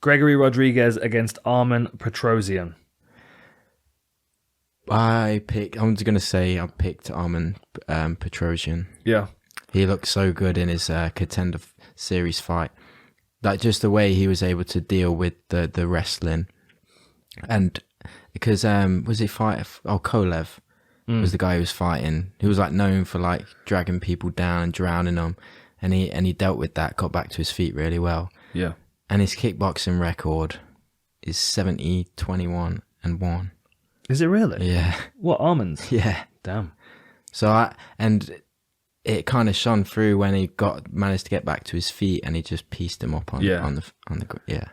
Gregory Rodrigues against Armen Petrosyan. I'm just going to say I picked Armen Petrosyan. Yeah. He looked so good in his Contender Series fight. Like, just the way he was able to deal with the wrestling. And because, was he fighting? Oh, Kolev was the guy who was fighting. He was like known for like dragging people down and drowning them. And he dealt with that, got back to his feet really well. Yeah. And his kickboxing record is 70-21-1. Is it really? Yeah. What, Armen's? Yeah. Damn. So it kind of shone through when he managed to get back to his feet, and he just pieced him up on the yeah.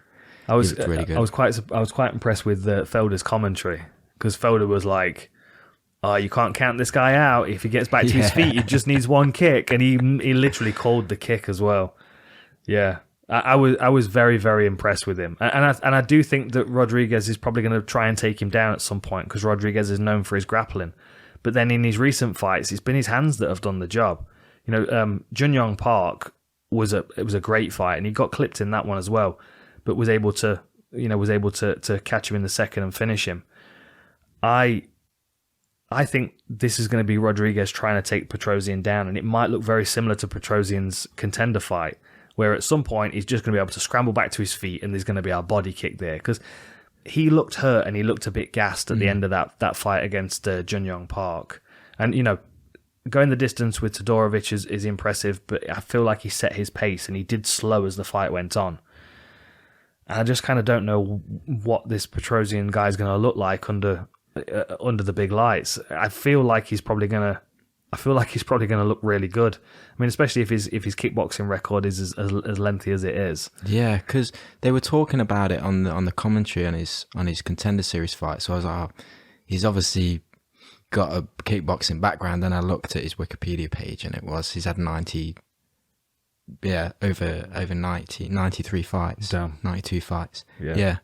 I was really good. I was quite impressed with Felder's commentary, because Felder was like, "Oh, you can't count this guy out. If he gets back to his feet, he just needs one kick," and he literally called the kick as well. Yeah. I was very, very impressed with him, and I do think that Rodrigues is probably going to try and take him down at some point, because Rodrigues is known for his grappling. But then in his recent fights, it's been his hands that have done the job. You know, Junyong Park was a great fight, and he got clipped in that one as well, but was able to catch him in the second and finish him. I think this is going to be Rodrigues trying to take Petrosyan down, and it might look very similar to Petrosyan's Contender fight, where at some point he's just going to be able to scramble back to his feet and there's going to be a body kick there. Because he looked hurt and he looked a bit gassed at the end of that fight against Junyong Park. And, you know, going the distance with Todorovic is impressive, but I feel like he set his pace and he did slow as the fight went on. And I just kind of don't know what this Petrosyan guy is going to look like under the big lights. I feel like he's probably going to look really good. I mean, especially if his kickboxing record is as lengthy as it is. Yeah, because they were talking about it on the commentary on his Contender Series fight. So I was like, oh, he's obviously got a kickboxing background. Then I looked at his Wikipedia page, and he's had 90, over 93 fights. Damn. 92 fights. Yeah.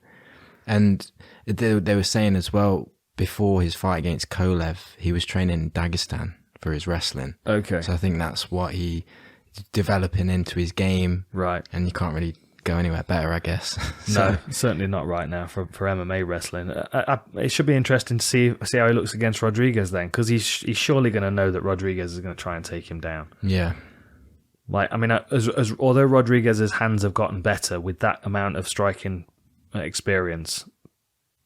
And they were saying as well, before his fight against Kolev, he was training in Dagestan for his wrestling. Okay. So I think that's what he's developing into his game. Right. And you can't really go anywhere better, I guess. No, certainly not right now for MMA wrestling. It should be interesting to see how he looks against Rodrigues then, because he's surely going to know that Rodrigues is going to try and take him down. Yeah. Like, I mean, although Rodrigues' hands have gotten better with that amount of striking experience,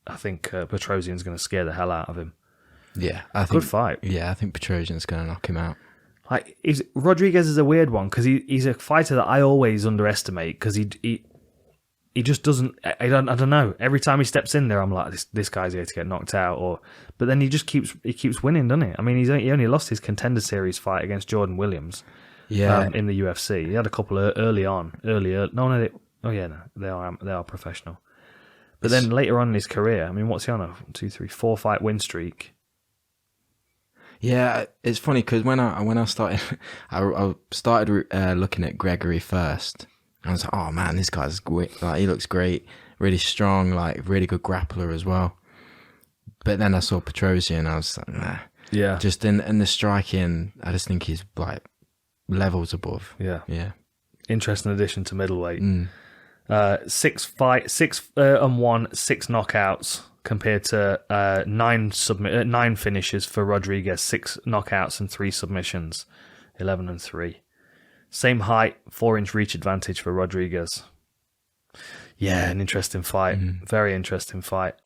I think Petrosyan's going to scare the hell out of him. Yeah, good fight. Yeah, I think Petrosyan's going to knock him out. Like, Rodrigues is a weird one, because he's a fighter that I always underestimate, because he just doesn't. I don't know. Every time he steps in there, I'm like, this guy's here to get knocked out. But then he keeps winning, doesn't he? I mean, he only lost his Contender Series fight against Jordan Williams. Yeah, in the UFC, he had a couple earlier. No, they are professional. But then later on in his career, I mean, what's he on? A 2, 3, 4 fight win streak. Yeah, it's funny because when I started, I started looking at Gregory first. I was like, oh man, this guy's great. Like, he looks great, really strong, like really good grappler as well. But then I saw Petrosyan, and I was like, nah. Yeah. Just in the striking, I just think he's like levels above. Yeah. Yeah. Interesting addition to middleweight. 6 finishes knockouts compared to 9 finishes for Rodrigues, 6 knockouts and 3 submissions, 11-3. Same height, 4-inch reach advantage for Rodrigues. Yeah, an interesting fight. Very interesting fight.